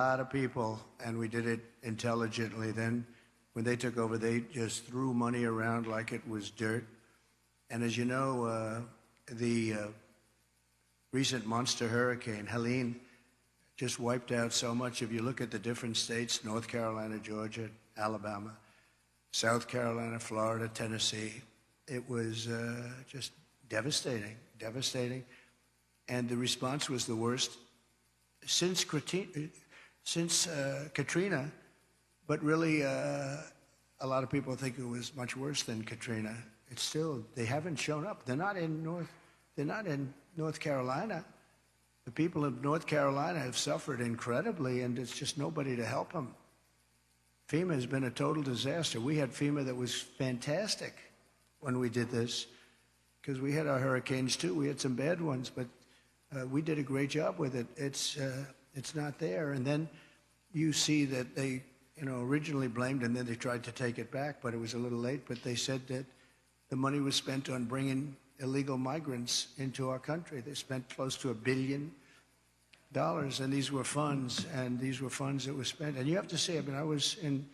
lot of people, and we did it intelligently. Then when they took over, they just threw money around like it was dirt. And as you know, the recent monster hurricane, Helene, just wiped out so much. If you look at the different states, North Carolina, Georgia, Alabama, South Carolina, Florida, Tennessee, it was just devastating, devastating. And the response was the worst since Katrina, but really a lot of people think it was much worse than Katrina. It's still, they haven't shown up. They're not in North Carolina. The people of North Carolina have suffered incredibly, and it's just nobody to help them. FEMA has been a total disaster. We had FEMA that was fantastic when we did this, because we had our hurricanes too. We had some bad ones, but we did a great job with it. It's not there. And then you see that they, originally blamed, and then they tried to take it back, but it was a little late. But they said that the money was spent on bringing illegal migrants into our country. They spent close to $1 billion, and these were funds, that were spent. And you have to say, I was in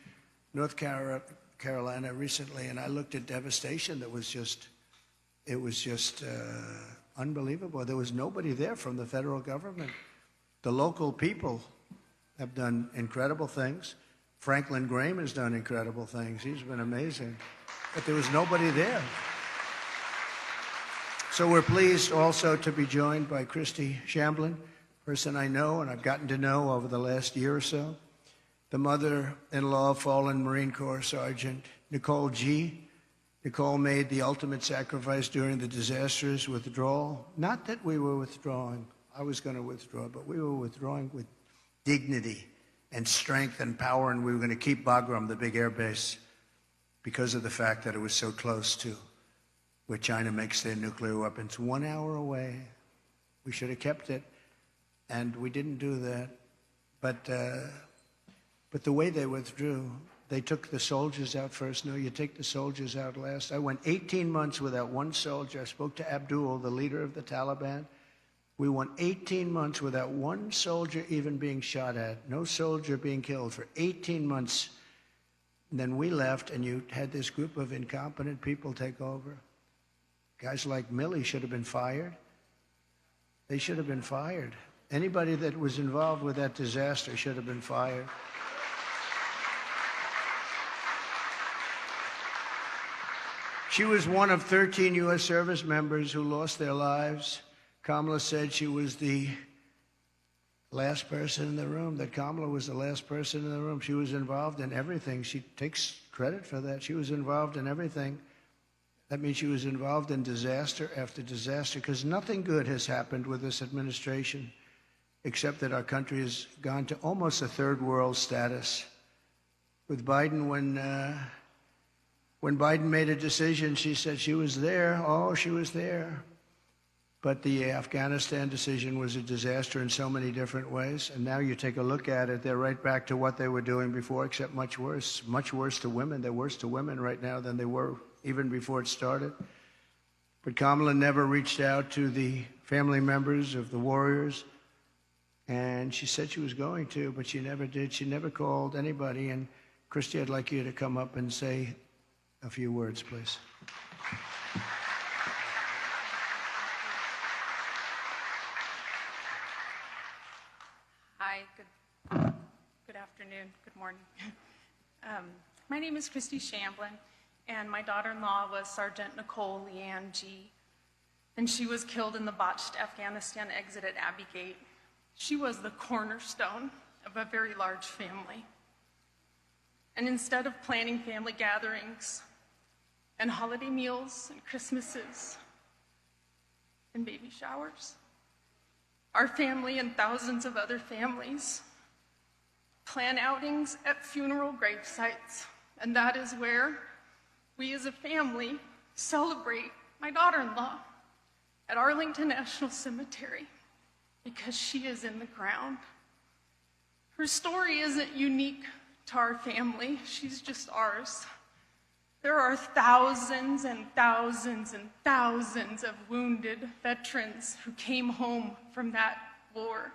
North Carolina recently, and I looked at devastation that was just, unbelievable. There was nobody there from the federal government. The local people have done incredible things. Franklin Graham has done incredible things. He's been amazing. But there was nobody there. So we're pleased also to be joined by Christy Shamblin, person I know and I've gotten to know over the last year or so, the mother-in-law of fallen Marine Corps Sergeant Nicole G. Nicole made the ultimate sacrifice during the disastrous withdrawal. Not that we were withdrawing. I was going to withdraw, but we were withdrawing with dignity and strength and power, and we were going to keep Bagram, the big air base, because of the fact that it was so close to where China makes their nuclear weapons. 1 hour away. We should have kept it, and we didn't do that. But the way they withdrew, they took the soldiers out first. No, you take the soldiers out last. I went 18 months without one soldier. I spoke to Abdul, the leader of the Taliban. We went 18 months without one soldier even being shot at, no soldier being killed for 18 months. And then we left, and you had this group of incompetent people take over. Guys like Milley should have been fired. They should have been fired. Anybody that was involved with that disaster should have been fired. She was one of 13 U.S. service members who lost their lives. Kamala said she was the last person in the room, that Kamala was the last person in the room. She was involved in everything. She takes credit for that. She was involved in everything. That means she was involved in disaster after disaster, because nothing good has happened with this administration, except that our country has gone to almost a third world status. With Biden, when Biden made a decision, she said she was there. Oh, she was there. But the Afghanistan decision was a disaster in so many different ways. And now you take a look at it, they're right back to what they were doing before, except much worse to women. They're worse to women right now than they were even before it started. But Kamala never reached out to the family members of the warriors. And she said she was going to, but she never did. She never called anybody. And Christy, I'd like you to come up and say a few words, please. Hi, good afternoon, good morning. My name is Christy Shamblin, and my daughter-in-law was Sergeant Nicole Leanne G., and she was killed in the botched Afghanistan exit at Abbey Gate. She was the cornerstone of a very large family. And instead of planning family gatherings and holiday meals and Christmases and baby showers, our family and thousands of other families plan outings at funeral grave sites, and that is where we as a family celebrate my daughter-in-law at Arlington National Cemetery, because she is in the ground. Her story isn't unique to our family, she's just ours. There are thousands and thousands and thousands of wounded veterans who came home from that war,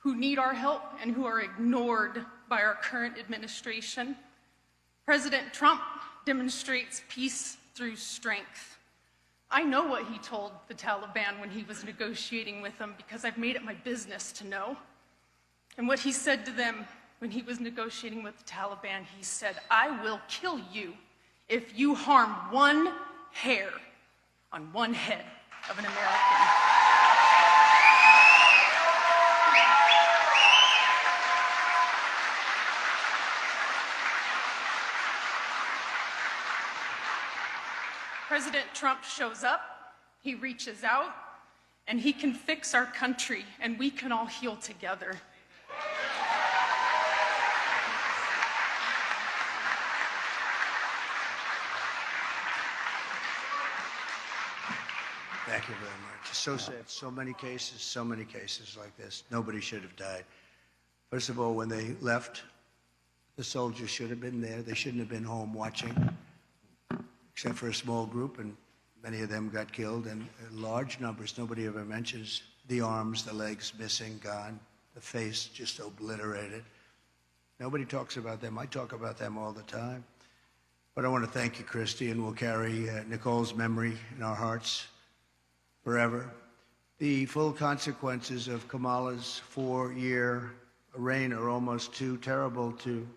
who need our help and who are ignored by our current administration. President Trump demonstrates peace through strength. I know what he told the Taliban when he was negotiating with them because I've made it my business to know. And what he said to them when he was negotiating with the Taliban, he said, "I will kill you if you harm one hair on one head of an American." President Trump shows up, he reaches out, and he can fix our country, and we can all heal together. Thank you very much. It's so sad. So many cases like this. Nobody should have died. First of all, when they left, the soldiers should have been there. They shouldn't have been home watching, except for a small group, and many of them got killed, and large numbers. Nobody ever mentions the arms, the legs missing, gone, the face just obliterated. Nobody talks about them. I talk about them all the time. But I want to thank you, Christy, and we'll carry Nicole's memory in our hearts forever. The full consequences of Kamala's 4-year reign are almost too terrible to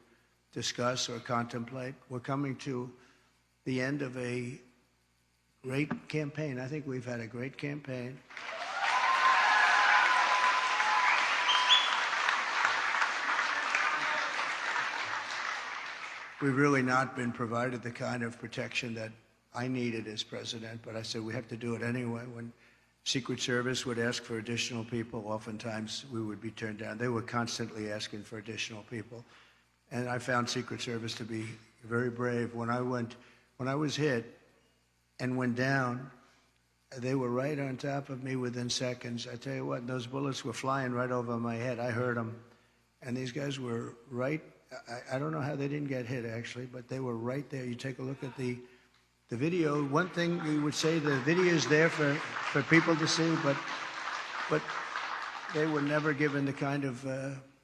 discuss or contemplate. We're coming to the end of a great campaign. I think we've had a great campaign. We've really not been provided the kind of protection that I needed as president, but I said we have to do it anyway. When Secret Service would ask for additional people, oftentimes we would be turned down. They were constantly asking for additional people. And I found Secret Service to be very brave. When I was hit and went down, they were right on top of me within seconds. I tell you what, those bullets were flying right over my head. I heard them. And these guys were right. I don't know how they didn't get hit, actually, but they were right there. You take a look at the video. One thing we would say, the video is there for people to see, but they were never given the kind of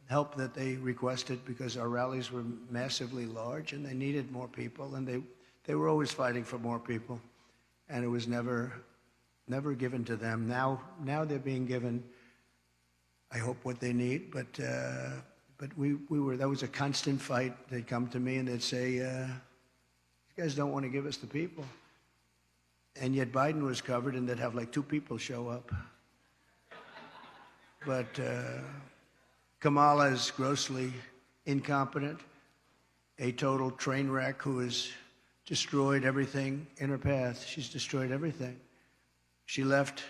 help that they requested because our rallies were massively large and they needed more people, and they were always fighting for more people, and it was never given to them. Now they're being given, I hope, what they need, but we were, that was a constant fight. They'd come to me and they'd say, "You guys don't want to give us the people." And yet Biden was covered and they'd have like 2 people show up. But Kamala is grossly incompetent, a total train wreck who has destroyed everything in her path. She's destroyed everything. She left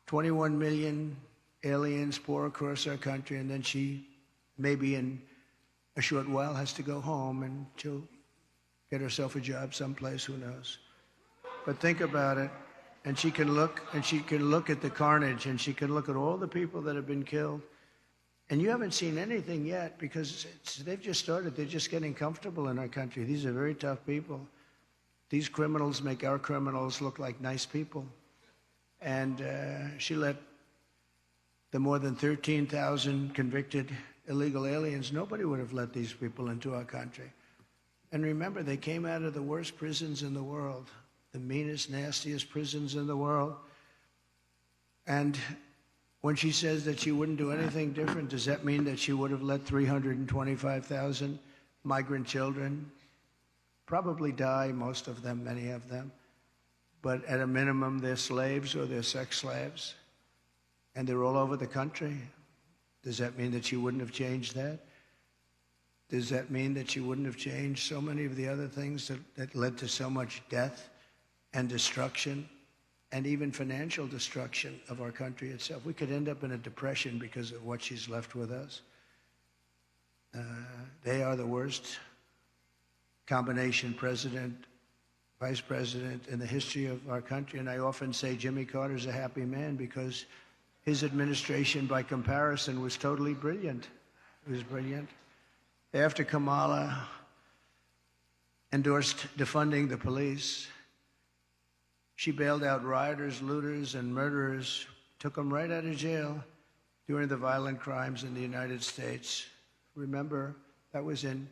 21 million aliens pour across our country, and then she, maybe in a short while, has to go home and she'll get herself a job someplace, who knows. But think about it, and she can look at the carnage, and she can look at all the people that have been killed. And you haven't seen anything yet because they've just started. They're just getting comfortable in our country. These are very tough people. These criminals make our criminals look like nice people. And she let the more than 13,000 convicted illegal aliens, nobody would have let these people into our country. And remember, they came out of the worst prisons in the world, the meanest, nastiest prisons in the world. And when she says that she wouldn't do anything different, does that mean that she would have let 325,000 migrant children probably die, most of them, many of them? But at a minimum, they're slaves or they're sex slaves. And they're all over the country. Does that mean that she wouldn't have changed that? Does that mean that she wouldn't have changed so many of the other things that led to so much death and destruction and even financial destruction of our country itself? We could end up in a depression because of what she's left with us. They are the worst combination president, vice president in the history of our country. And I often say Jimmy Carter's a happy man because his administration, by comparison, was totally brilliant. It was brilliant. After Kamala endorsed defunding the police, she bailed out rioters, looters, and murderers, took them right out of jail, during the violent crimes in the United States. Remember, that was in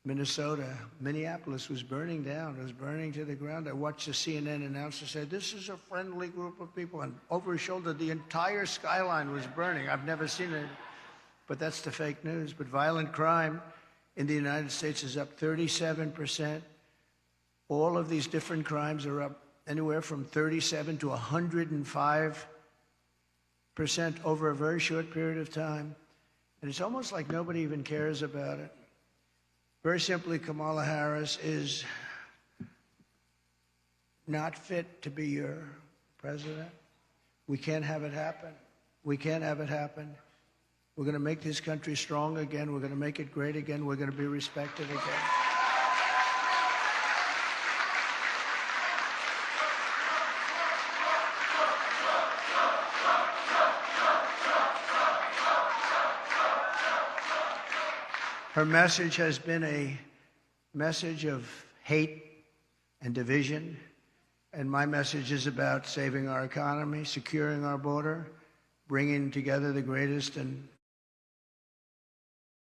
Minnesota. Minneapolis was burning down. It was burning to the ground. I watched the CNN announcer say, "This is a friendly group of people." And over his shoulder, the entire skyline was burning. I've never seen it, but that's the fake news. But violent crime in the United States is up 37%. All of these different crimes are up anywhere from 37 to 105% over a very short period of time. And it's almost like nobody even cares about it. Very simply, Kamala Harris is not fit to be your president. We can't have it happen. We can't have it happen. We're going to make this country strong again. We're going to make it great again. We're going to be respected again. Her message has been a message of hate and division, and my message is about saving our economy, securing our border, bringing together the greatest and